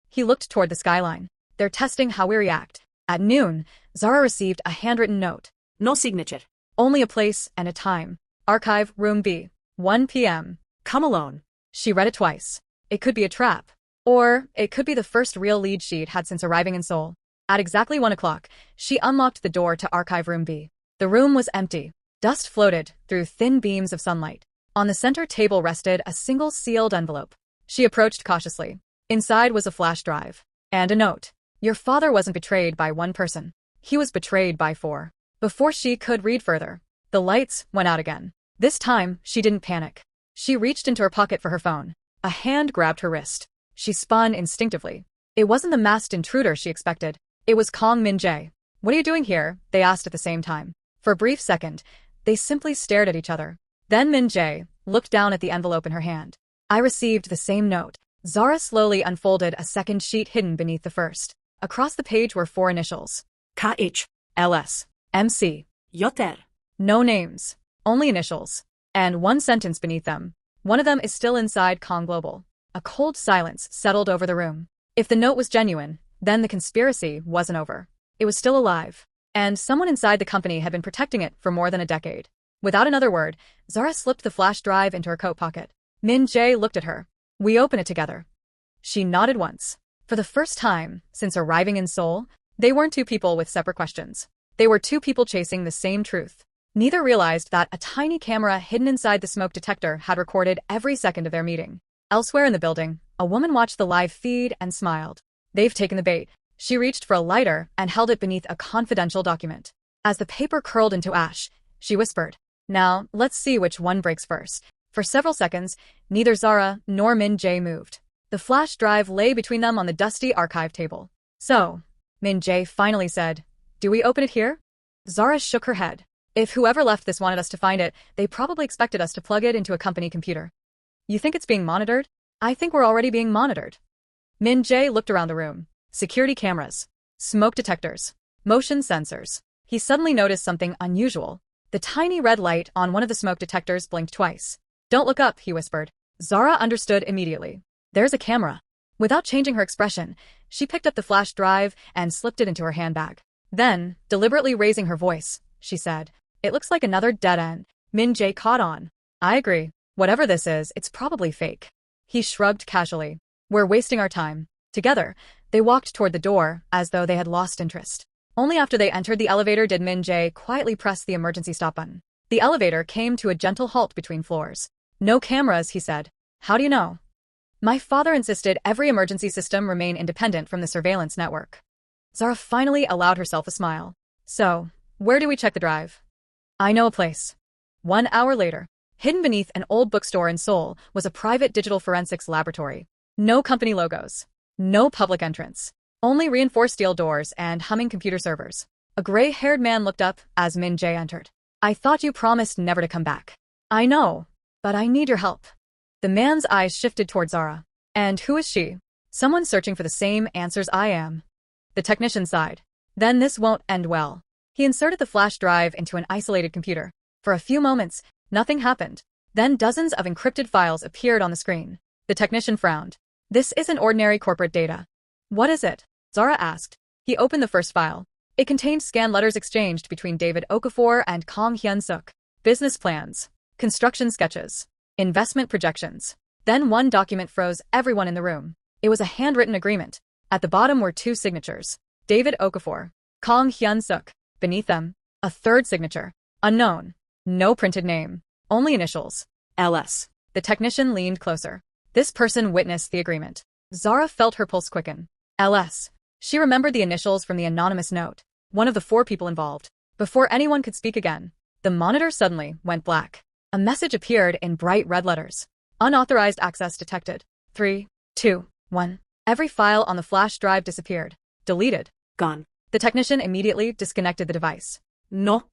He looked toward the skyline. They're testing how we react. At noon, Zara received a handwritten note. No signature. Only a place and a time. Archive, room B. 1 p.m. Come alone. She read it twice. It could be a trap. Or it could be the first real lead she'd had since arriving in Seoul. At exactly 1 o'clock, she unlocked the door to Archive Room B. The room was empty. Dust floated through thin beams of sunlight. On the center table rested a single sealed envelope. She approached cautiously. Inside was a flash drive. And a note. Your father wasn't betrayed by one person. He was betrayed by 4. Before she could read further, the lights went out again. This time, she didn't panic. She reached into her pocket for her phone. A hand grabbed her wrist. She spun instinctively. It wasn't the masked intruder she expected. It was Kang Min-Jae. What are you doing here? They asked at the same time. For a brief second, they simply stared at each other. Then Min-Jae looked down at the envelope in her hand. I received the same note. Zara slowly unfolded a second sheet hidden beneath the first. Across the page were 4 initials. KH. LS. MC. Yoter. No names. Only initials. And 1 sentence beneath them. One of them is still inside Kang Global. A cold silence settled over the room. If the note was genuine, then the conspiracy wasn't over. It was still alive. And someone inside the company had been protecting it for more than a decade. Without another word, Zara slipped the flash drive into her coat pocket. Min-Jae looked at her. We open it together. She nodded once. For the first time since arriving in Seoul, they weren't 2 people with separate questions. They were 2 people chasing the same truth. Neither realized that a tiny camera hidden inside the smoke detector had recorded every second of their meeting. Elsewhere in the building, a woman watched the live feed and smiled. They've taken the bait. She reached for a lighter and held it beneath a confidential document. As the paper curled into ash, she whispered, Now, let's see which one breaks first. For several seconds, neither Zara nor Min-Jae moved. The flash drive lay between them on the dusty archive table. So, Min-Jae finally said, Do we open it here? Zara shook her head. If whoever left this wanted us to find it, they probably expected us to plug it into a company computer. You think it's being monitored? I think we're already being monitored. Min-Jae looked around the room. Security cameras, smoke detectors, motion sensors. He suddenly noticed something unusual. The tiny red light on one of the smoke detectors blinked twice. Don't look up, he whispered. Zara understood immediately. There's a camera. Without changing her expression, she picked up the flash drive and slipped it into her handbag. Then, deliberately raising her voice, she said, It looks like another dead end. Min-Jae caught on. I agree. Whatever this is, it's probably fake. He shrugged casually. We're wasting our time. Together, they walked toward the door as though they had lost interest. Only after they entered the elevator did Min-Jae quietly press the emergency stop button. The elevator came to a gentle halt between floors. No cameras, he said. How do you know? My father insisted every emergency system remain independent from the surveillance network. Zara finally allowed herself a smile. So, where do we check the drive? I know a place. 1 hour later, Hidden beneath an old bookstore in Seoul was a private digital forensics laboratory. No company logos. No public entrance. Only reinforced steel doors and humming computer servers. A gray-haired man looked up as Min-Jae entered. I thought you promised never to come back. I know, but I need your help. The man's eyes shifted toward Zara. And who is she? Someone searching for the same answers I am. The technician sighed. Then this won't end well. He inserted the flash drive into an isolated computer. For a few moments, nothing happened. Then dozens of encrypted files appeared on the screen. The technician frowned. This isn't ordinary corporate data. What is it? Zara asked. He opened the first file. It contained scanned letters exchanged between David Okafor and Kang Hyun-suk. Business plans. Construction sketches. Investment projections. Then one document froze everyone in the room. It was a handwritten agreement. At the bottom were two signatures. David Okafor. Kang Hyun-suk. Beneath them, a third signature. Unknown. No printed name. Only initials. LS. The technician leaned closer. This person witnessed the agreement. Zara felt her pulse quicken. LS. She remembered the initials from the anonymous note. One of the four people involved. Before anyone could speak again, the monitor suddenly went black. A message appeared in bright red letters. Unauthorized access detected. 3, 2, 1. Every file on the flash drive disappeared. Deleted. Gone. The technician immediately disconnected the device. No.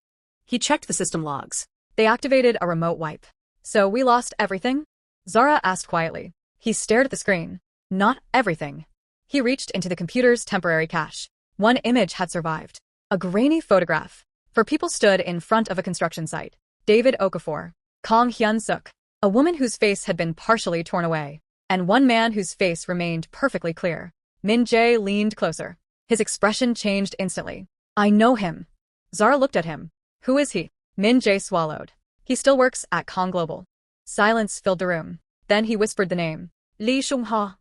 He checked the system logs. They activated a remote wipe. So we lost everything? Zara asked quietly. He stared at the screen. Not everything. He reached into the computer's temporary cache. One image had survived. A grainy photograph. Four people stood in front of a construction site. David Okafor. Kang Hyun-suk. A woman whose face had been partially torn away. And one man whose face remained perfectly clear. Min-Jae leaned closer. His expression changed instantly. I know him. Zara looked at him. Who is he? Min-Jae swallowed. He still works at Kang Global. Silence filled the room. Then he whispered the name. Lee Seung-ha.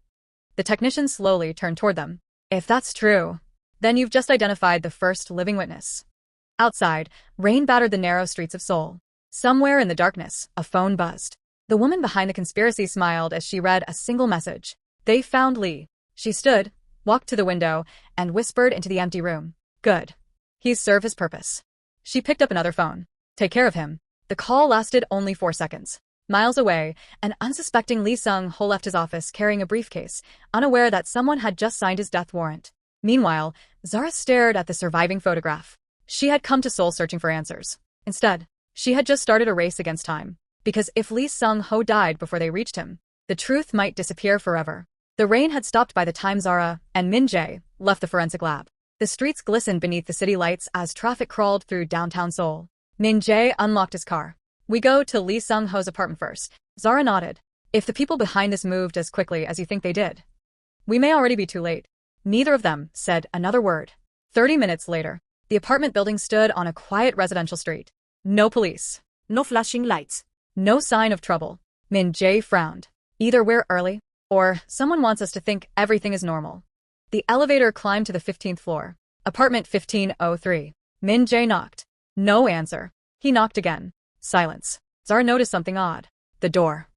The technician slowly turned toward them. If that's true, then you've just identified the first living witness. Outside, rain battered the narrow streets of Seoul. Somewhere in the darkness, a phone buzzed. The woman behind the conspiracy smiled as she read a single message. They found Lee. She stood, walked to the window, and whispered into the empty room. Good. He's served his purpose. She picked up another phone. Take care of him. The call lasted only 4 seconds. Miles away, an unsuspecting Lee Seung-ho left his office carrying a briefcase, unaware that someone had just signed his death warrant. Meanwhile, Zara stared at the surviving photograph. She had come to Seoul searching for answers. Instead, she had just started a race against time. Because if Lee Seung-ho died before they reached him, the truth might disappear forever. The rain had stopped by the time Zara and Min-Jae left the forensic lab. The streets glistened beneath the city lights as traffic crawled through downtown Seoul. Min-Jae unlocked his car. We go to Lee Seung-ho's apartment first. Zara nodded. If the people behind this moved as quickly as you think they did, we may already be too late. Neither of them said another word. 30 minutes later, the apartment building stood on a quiet residential street. No police. No flashing lights. No sign of trouble. Min-Jae frowned. Either we're early, or someone wants us to think everything is normal. The elevator climbed to the 15th floor. Apartment 1503. Min-Jae knocked. No answer. He knocked again. Silence. Zara noticed something odd. The door.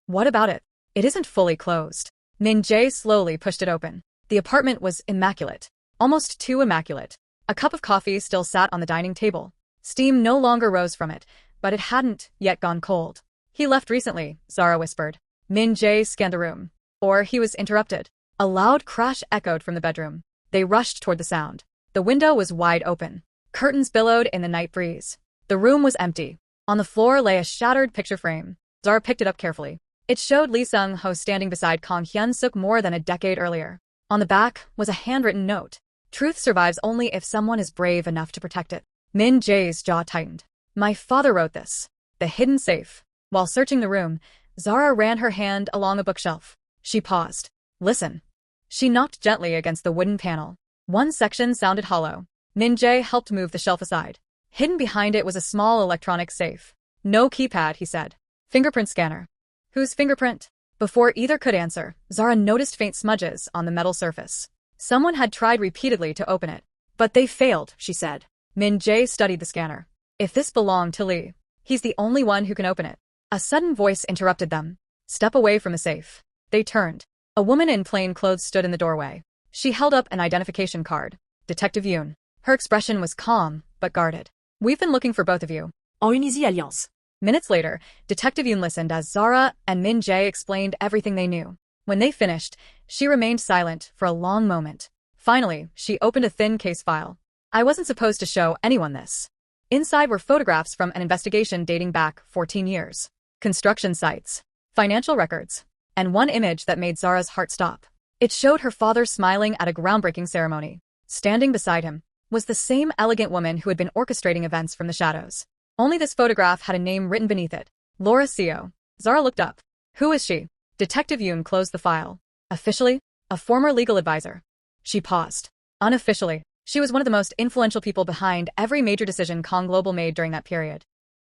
What about it? It isn't fully closed. Min-Jae slowly pushed it open. The apartment was immaculate. Almost too immaculate. A cup of coffee still sat on the dining table. Steam no longer rose from it, but it hadn't yet gone cold. He left recently, Zara whispered. Min-Jae scanned the room. Or he was interrupted. A loud crash echoed from the bedroom. They rushed toward the sound. The window was wide open. Curtains billowed in the night breeze. The room was empty. On the floor lay a shattered picture frame. Zara picked it up carefully. It showed Lee Seung-ho standing beside Kang Hyun-suk more than a decade earlier. On the back was a handwritten note. Truth survives only if someone is brave enough to protect it. Min-Jae's jaw tightened. My father wrote this. The hidden safe. While searching the room, Zara ran her hand along a bookshelf. She paused. Listen. She knocked gently against the wooden panel. One section sounded hollow. Min-Jae helped move the shelf aside. Hidden behind it was a small electronic safe. No keypad, he said. Fingerprint scanner. Whose fingerprint? Before either could answer, Zara noticed faint smudges on the metal surface. Someone had tried repeatedly to open it. But they failed, she said. Min-Jae studied the scanner. If this belonged to Lee, he's the only one who can open it. A sudden voice interrupted them. Step away from the safe. They turned. A woman in plain clothes stood in the doorway. She held up an identification card. Detective Yoon. Her expression was calm, but guarded. We've been looking for both of you. En Uneasy Alliance. Minutes later, Detective Yoon listened as Zara and Min-Jae explained everything they knew. When they finished, she remained silent for a long moment. Finally, she opened a thin case file. I wasn't supposed to show anyone this. Inside were photographs from an investigation dating back 14 years. Construction sites, financial records, and one image that made Zara's heart stop. It showed her father smiling at a groundbreaking ceremony. Standing beside him was the same elegant woman who had been orchestrating events from the shadows. Only this photograph had a name written beneath it. Laura CEO. Zara looked up. Who is she? Detective Yoon closed the file. Officially, a former legal advisor. She paused. Unofficially, she was one of the most influential people behind every major decision Kang Global made during that period.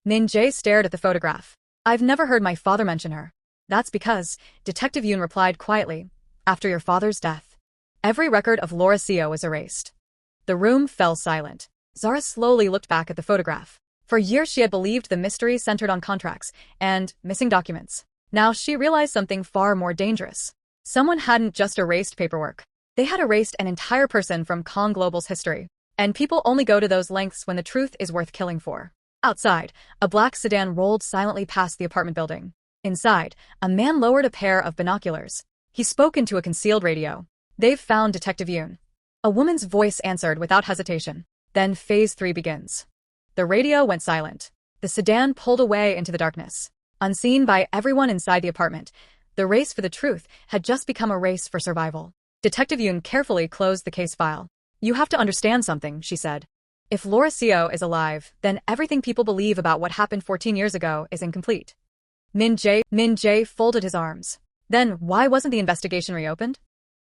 Min-Jae stared at the photograph. I've never heard my father mention her. That's because, Detective Yoon replied quietly, after your father's death, every record of Laura CEO was erased. The room fell silent. Zara slowly looked back at the photograph. For years she had believed the mystery centered on contracts and missing documents. Now she realized something far more dangerous. Someone hadn't just erased paperwork. They had erased an entire person from Kang Global's history. And people only go to those lengths when the truth is worth killing for. Outside, a black sedan rolled silently past the apartment building. Inside, a man lowered a pair of binoculars. He spoke into a concealed radio. They've found Detective Yoon. A woman's voice answered without hesitation. Then Phase 3 begins. The radio went silent. The sedan pulled away into the darkness. Unseen by everyone inside the apartment, the race for the truth had just become a race for survival. Detective Yoon carefully closed the case file. You have to understand something, she said. If Laura CEO is alive, then everything people believe about what happened 14 years ago is incomplete. Min-Jae folded his arms. Then why wasn't the investigation reopened?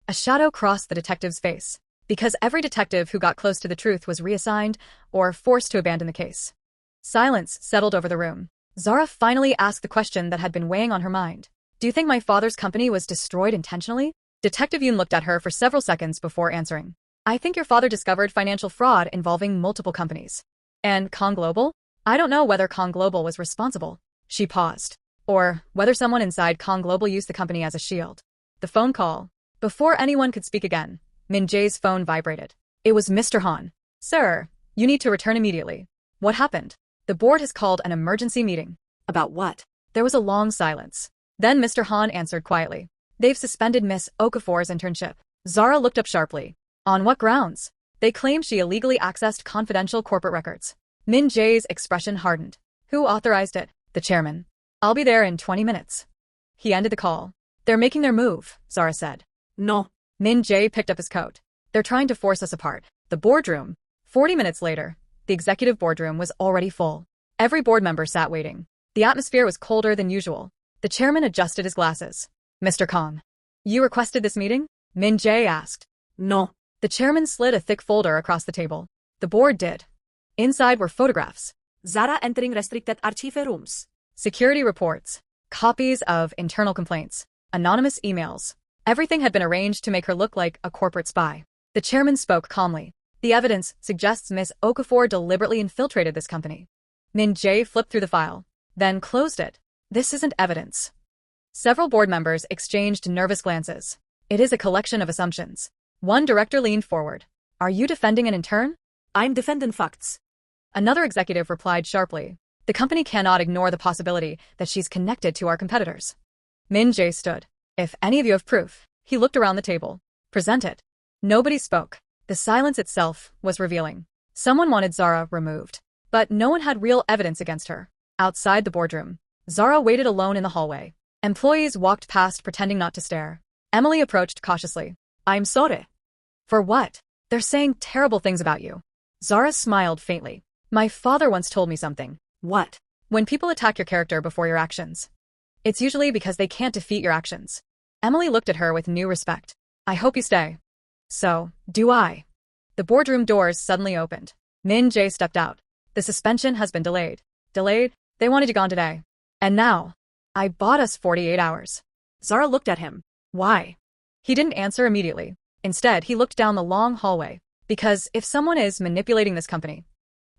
A shadow crossed the detective's face. Because every detective who got close to the truth was reassigned or forced to abandon the case. Silence settled over the room. Zara finally asked the question that had been weighing on her mind. Do you think my father's company was destroyed intentionally? Detective Yoon looked at her for several seconds before answering. I think your father discovered financial fraud involving multiple companies. And Kang Global? I don't know whether Kang Global was responsible. She paused. Or whether someone inside Kang Global used the company as a shield. The phone call. Before anyone could speak again, Min-Jae's phone vibrated. It was Mr. Han. Sir, you need to return immediately. What happened? The board has called an emergency meeting. About what? There was a long silence. Then Mr. Han answered quietly. They've suspended Miss Okafor's internship. Zara looked up sharply. On what grounds? They claim she illegally accessed confidential corporate records. Min-Jae's expression hardened. Who authorized it? The chairman. I'll be there in 20 minutes. He ended the call. They're making their move, Zara said. No. Min-Jae picked up his coat. They're trying to force us apart. The boardroom. 40 minutes later, the executive boardroom was already full. Every board member sat waiting. The atmosphere was colder than usual. The chairman adjusted his glasses. Mr. Kang. You requested this meeting? Min-Jae asked. No. The chairman slid a thick folder across the table. The board did. Inside were photographs. Zara entering restricted archive rooms. Security reports. Copies of internal complaints. Anonymous emails. Everything had been arranged to make her look like a corporate spy. The chairman spoke calmly. The evidence suggests Miss Okafor deliberately infiltrated this company. Min-Jae flipped through the file, then closed it. This isn't evidence. Several board members exchanged nervous glances. It is a collection of assumptions. One director leaned forward. Are you defending an intern? I'm defending facts. Another executive replied sharply. The company cannot ignore the possibility that she's connected to our competitors. Min-Jae stood. If any of you have proof, he looked around the table. Present it. Nobody spoke. The silence itself was revealing. Someone wanted Zara removed. But no one had real evidence against her. Outside the boardroom, Zara waited alone in the hallway. Employees walked past pretending not to stare. Emily approached cautiously. I'm sorry. For what? They're saying terrible things about you. Zara smiled faintly. My father once told me something. What? When people attack your character before your actions, it's usually because they can't defeat your actions. Emily looked at her with new respect. I hope you stay. So, do I. The boardroom doors suddenly opened. Min-Jae stepped out. The suspension has been delayed. Delayed? They wanted you gone today. And now, I bought us 48 hours. Zara looked at him. Why? He didn't answer immediately. Instead, he looked down the long hallway. Because if someone is manipulating this company,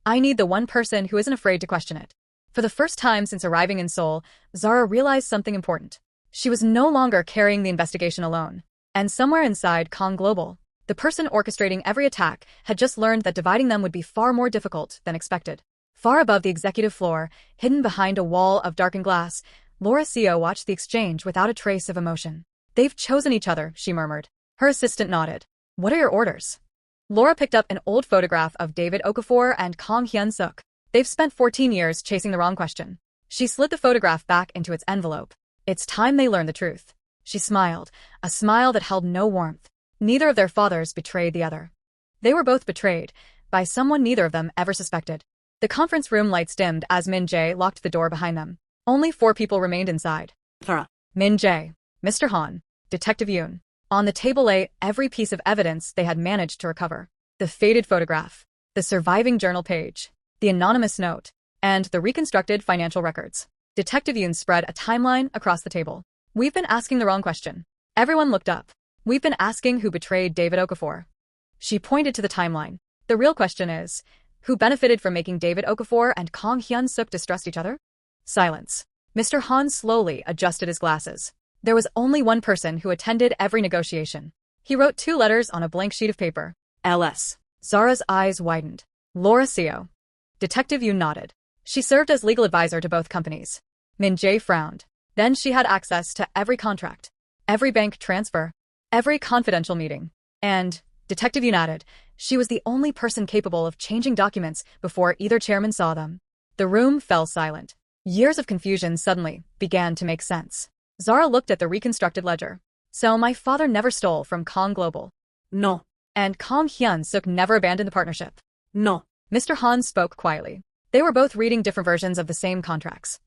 I need the one person who isn't afraid to question it. For the first time since arriving in Seoul, Zara realized something important. She was no longer carrying the investigation alone. And somewhere inside Kang Global, the person orchestrating every attack had just learned that dividing them would be far more difficult than expected. Far above the executive floor, hidden behind a wall of darkened glass, Laura CEO watched the exchange without a trace of emotion. "They've chosen each other," she murmured. Her assistant nodded. "What are your orders?" Laura picked up an old photograph of David Okafor and Kang Hyun-suk. "They've spent 14 years chasing the wrong question." She slid the photograph back into its envelope. "It's time they learned the truth." She smiled, a smile that held no warmth. Neither of their fathers betrayed the other. They were both betrayed, by someone neither of them ever suspected. The conference room lights dimmed as Min-Jae locked the door behind them. Only 4 people remained inside. Zara. Min-Jae, Mr. Han, Detective Yoon. On the table lay every piece of evidence they had managed to recover. The faded photograph, the surviving journal page, the anonymous note, and the reconstructed financial records. Detective Yoon spread a timeline across the table. "We've been asking the wrong question." Everyone looked up. "We've been asking who betrayed David Okafor." She pointed to the timeline. "The real question is, who benefited from making David Okafor and Kang Hyun-suk distrust each other?" Silence. Mr. Han slowly adjusted his glasses. There was only one person who attended every negotiation. He wrote 2 letters on a blank sheet of paper. "LS." Zara's eyes widened. "Laura CEO." Detective Yoon nodded. She served as legal advisor to both companies. Min-Jae frowned. Then she had access to every contract, every bank transfer, every confidential meeting. And, Detective Yoon added, she was the only person capable of changing documents before either chairman saw them. The room fell silent. Years of confusion suddenly began to make sense. Zara looked at the reconstructed ledger. "So my father never stole from Kang Global." No. "And Kang Hyun-suk never abandoned the partnership." No. Mr. Han spoke quietly. They were both reading different versions of the same contracts.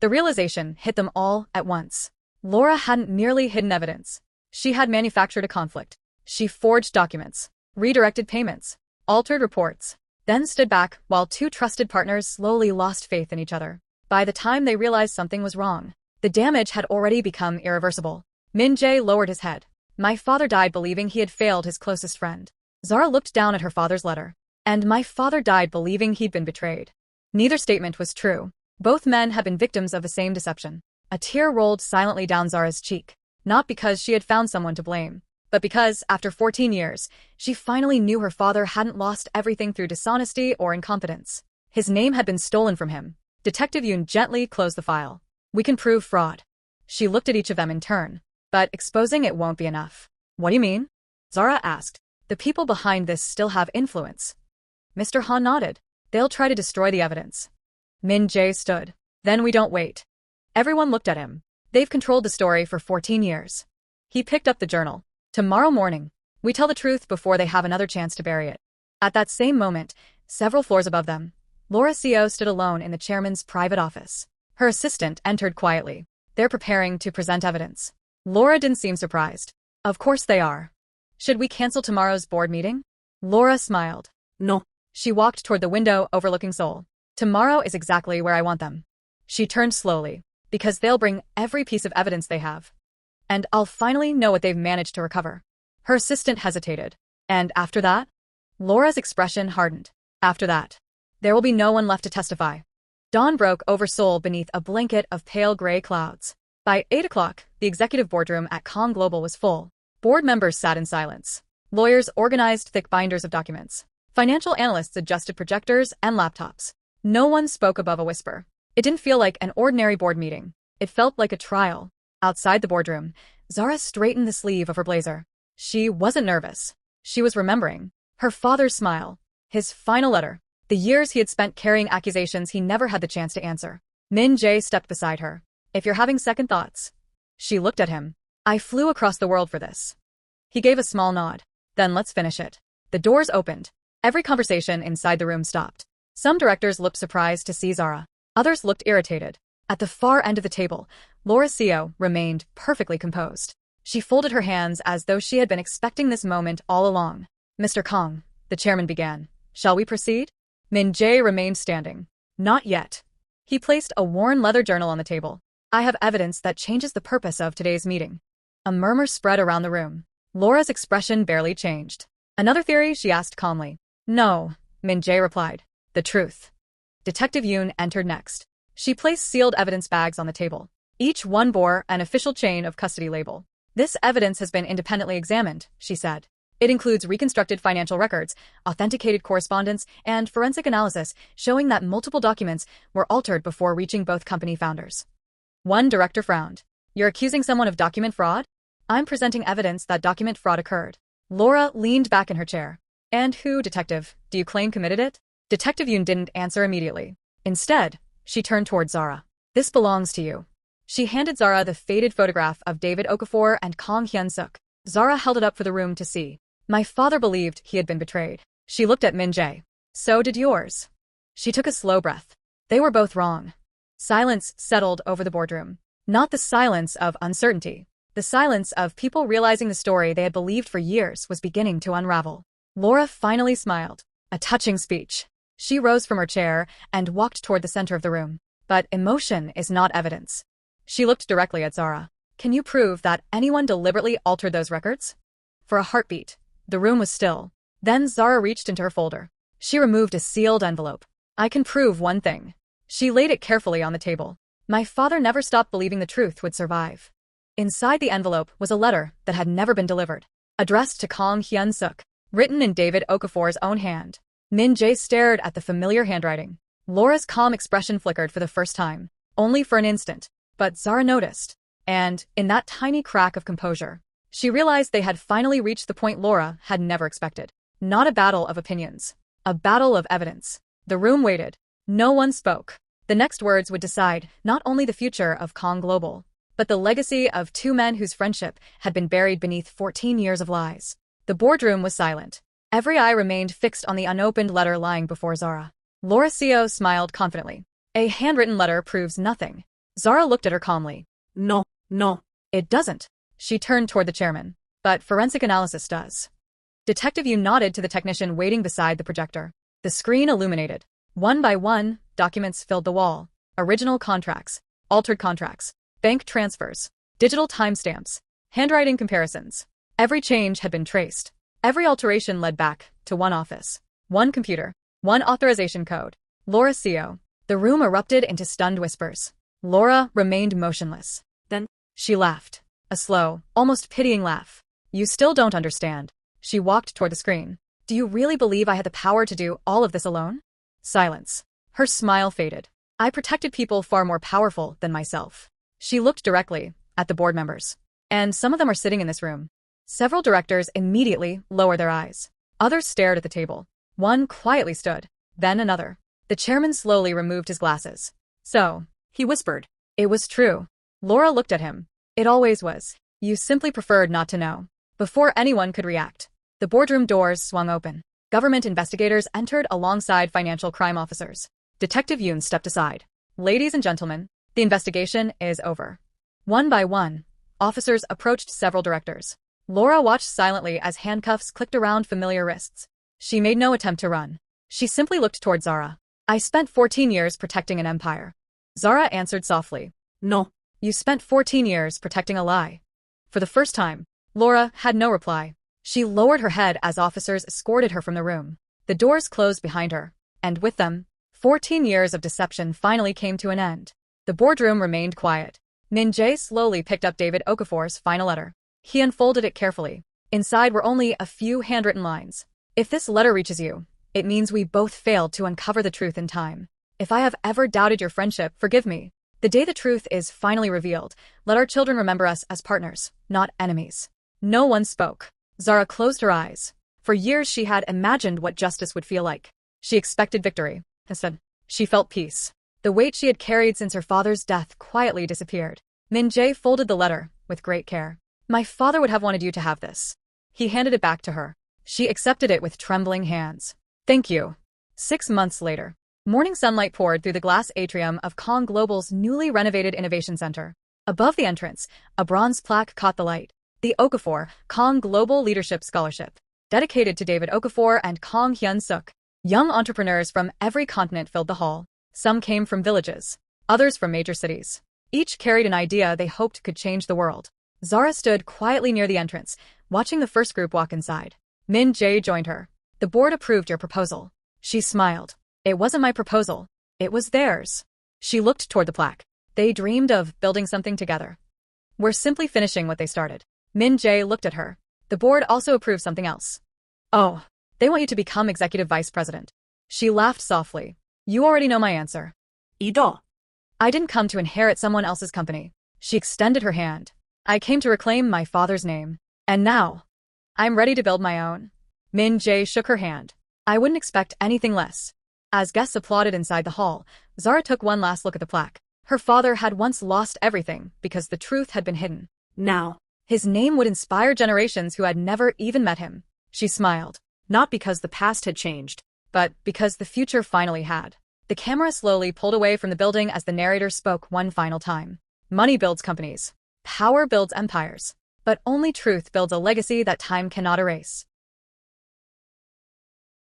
The realization hit them all at once. Laura hadn't merely hidden evidence. She had manufactured a conflict. She forged documents, redirected payments, altered reports, then stood back while 2 trusted partners slowly lost faith in each other. By the time they realized something was wrong, the damage had already become irreversible. Min-Jae lowered his head. "My father died believing he had failed his closest friend." Zara looked down at her father's letter. "And my father died believing he'd been betrayed." Neither statement was true. Both men had been victims of the same deception. A tear rolled silently down Zara's cheek, not because she had found someone to blame, but because, after 14 years, she finally knew her father hadn't lost everything through dishonesty or incompetence. His name had been stolen from him. Detective Yoon gently closed the file. "We can prove fraud." She looked at each of them in turn. "But exposing it won't be enough." "What do you mean?" Zara asked. "The people behind this still have influence." Mr. Han nodded. "They'll try to destroy the evidence." Min-Jae stood. "Then we don't wait." Everyone looked at him. "They've controlled the story for 14 years. He picked up the journal. "Tomorrow morning, we tell the truth before they have another chance to bury it." At that same moment, several floors above them, Laura CEO stood alone in the chairman's private office. Her assistant entered quietly. "They're preparing to present evidence." Laura didn't seem surprised. "Of course they are. Should we cancel tomorrow's board meeting?" Laura smiled. No. She walked toward the window overlooking Seoul. "Tomorrow is exactly where I want them." She turned slowly. "Because they'll bring every piece of evidence they have. And I'll finally know what they've managed to recover." Her assistant hesitated. "And after that?" Laura's expression hardened. "After that, there will be no one left to testify." Dawn broke over Seoul beneath a blanket of pale gray clouds. By 8 o'clock, the executive boardroom at Kang Global was full. Board members sat in silence. Lawyers organized thick binders of documents. Financial analysts adjusted projectors and laptops. No one spoke above a whisper. It didn't feel like an ordinary board meeting. It felt like a trial. Outside the boardroom, Zara straightened the sleeve of her blazer. She wasn't nervous. She was remembering. Her father's smile. His final letter. The years he had spent carrying accusations he never had the chance to answer. Min-Jae stepped beside her. "If you're having second thoughts." She looked at him. "I flew across the world for this." He gave a small nod. "Then let's finish it." The doors opened. Every conversation inside the room stopped. Some directors looked surprised to see Zara. Others looked irritated. At the far end of the table, Laura CEO remained perfectly composed. She folded her hands as though she had been expecting this moment all along. "Mr. Kang," the chairman began, "shall we proceed?" Min-Jae remained standing. "Not yet." He placed a worn leather journal on the table. "I have evidence that changes the purpose of today's meeting." A murmur spread around the room. Laura's expression barely changed. "Another theory?" she asked calmly. "No," Min-Jae replied. "The truth." Detective Yoon entered next. She placed sealed evidence bags on the table. Each one bore an official chain of custody label. "This evidence has been independently examined," she said. It includes reconstructed financial records, authenticated correspondence, and forensic analysis showing that multiple documents were altered before reaching both company founders. One director frowned. You're accusing someone of document fraud? I'm presenting evidence that document fraud occurred. Laura leaned back in her chair. And who, detective, do you claim committed it? Detective Yoon didn't answer immediately. Instead, she turned toward Zara. This belongs to you. She handed Zara the faded photograph of David Okafor and Kang Hyun-suk. Zara held it up for the room to see. My father believed he had been betrayed. She looked at Min-Jae. So did yours. She took a slow breath. They were both wrong. Silence settled over the boardroom. Not the silence of uncertainty. The silence of people realizing the story they had believed for years was beginning to unravel. Laura finally smiled. A touching speech. She rose from her chair and walked toward the center of the room. But emotion is not evidence. She looked directly at Zara. Can you prove that anyone deliberately altered those records? For a heartbeat, the room was still. Then Zara reached into her folder. She removed a sealed envelope. I can prove one thing. She laid it carefully on the table. My father never stopped believing the truth would survive. Inside the envelope was a letter that had never been delivered. Addressed to Kang Hyun-suk. Written in David Okafor's own hand. Min-Jae stared at the familiar handwriting. Laura's calm expression flickered for the first time. Only for an instant. But Zara noticed. And, in that tiny crack of composure, she realized they had finally reached the point Laura had never expected. Not a battle of opinions. A battle of evidence. The room waited. No one spoke. The next words would decide not only the future of Kang Global, but the legacy of two men whose friendship had been buried beneath 14 years of lies. The boardroom was silent. Every eye remained fixed on the unopened letter lying before Zara. Laura CEO smiled confidently. A handwritten letter proves nothing. Zara looked at her calmly. No. It doesn't. She turned toward the chairman. But forensic analysis does. Detective Yu nodded to the technician waiting beside the projector. The screen illuminated. One by one, documents filled the wall. Original contracts, altered contracts, bank transfers, digital timestamps, handwriting comparisons. Every change had been traced. Every alteration led back to one office, one computer, one authorization code. Laura CEO. The room erupted into stunned whispers. Laura remained motionless. Then, she laughed. A slow, almost pitying laugh. You still don't understand. She walked toward the screen. Do you really believe I had the power to do all of this alone? Silence. Her smile faded. I protected people far more powerful than myself. She looked directly at the board members. And some of them are sitting in this room. Several directors immediately lowered their eyes. Others stared at the table. One quietly stood. Then another. The chairman slowly removed his glasses. So, he whispered. It was true. Laura looked at him. It always was. You simply preferred not to know. Before anyone could react, the boardroom doors swung open. Government investigators entered alongside financial crime officers. Detective Yoon stepped aside. Ladies and gentlemen, the investigation is over. One by one, officers approached several directors. Laura watched silently as handcuffs clicked around familiar wrists. She made no attempt to run. She simply looked toward Zara. I spent 14 years protecting an empire. Zara answered softly. No. You spent 14 years protecting a lie. For the first time, Laura had no reply. She lowered her head as officers escorted her from the room. The doors closed behind her, and with them, 14 years of deception finally came to an end. The boardroom remained quiet. Min-Jae slowly picked up David Okafor's final letter. He unfolded it carefully. Inside were only a few handwritten lines. If this letter reaches you, it means we both failed to uncover the truth in time. If I have ever doubted your friendship, forgive me. The day the truth is finally revealed, let our children remember us as partners, not enemies. No one spoke. Zara closed her eyes. For years she had imagined what justice would feel like. She expected victory. Instead, she felt peace. The weight she had carried since her father's death quietly disappeared. Min-Jae folded the letter with great care. My father would have wanted you to have this. He handed it back to her. She accepted it with trembling hands. Thank you. 6 months later. Morning sunlight poured through the glass atrium of Kang Global's newly renovated innovation center. Above the entrance, a bronze plaque caught the light. The Okafor, Kang Global Leadership Scholarship. Dedicated to David Okafor and Kang Hyun-suk. Young entrepreneurs from every continent filled the hall. Some came from villages, others from major cities. Each carried an idea they hoped could change the world. Zara stood quietly near the entrance, watching the first group walk inside. Min-Jae joined her. The board approved your proposal. She smiled. It wasn't my proposal. It was theirs. She looked toward the plaque. They dreamed of building something together. We're simply finishing what they started. Min-Jae looked at her. The The board also approved something else. Oh, they want you to become executive vice president. She laughed softly. You already know my answer. Ido. I didn't come to inherit someone else's company. She extended her hand. I came to reclaim my father's name. And now, I'm ready to build my own. Min-Jae shook her hand. I wouldn't expect anything less. As guests applauded inside the hall, Zara took one last look at the plaque. Her father had once lost everything because the truth had been hidden. Now, His name would inspire generations who had never even met him. She smiled. not because the past had changed. But because the future finally had. The camera slowly pulled away from the building as the narrator spoke one final time. Money builds companies. Power builds empires. But only truth builds a legacy that time cannot erase.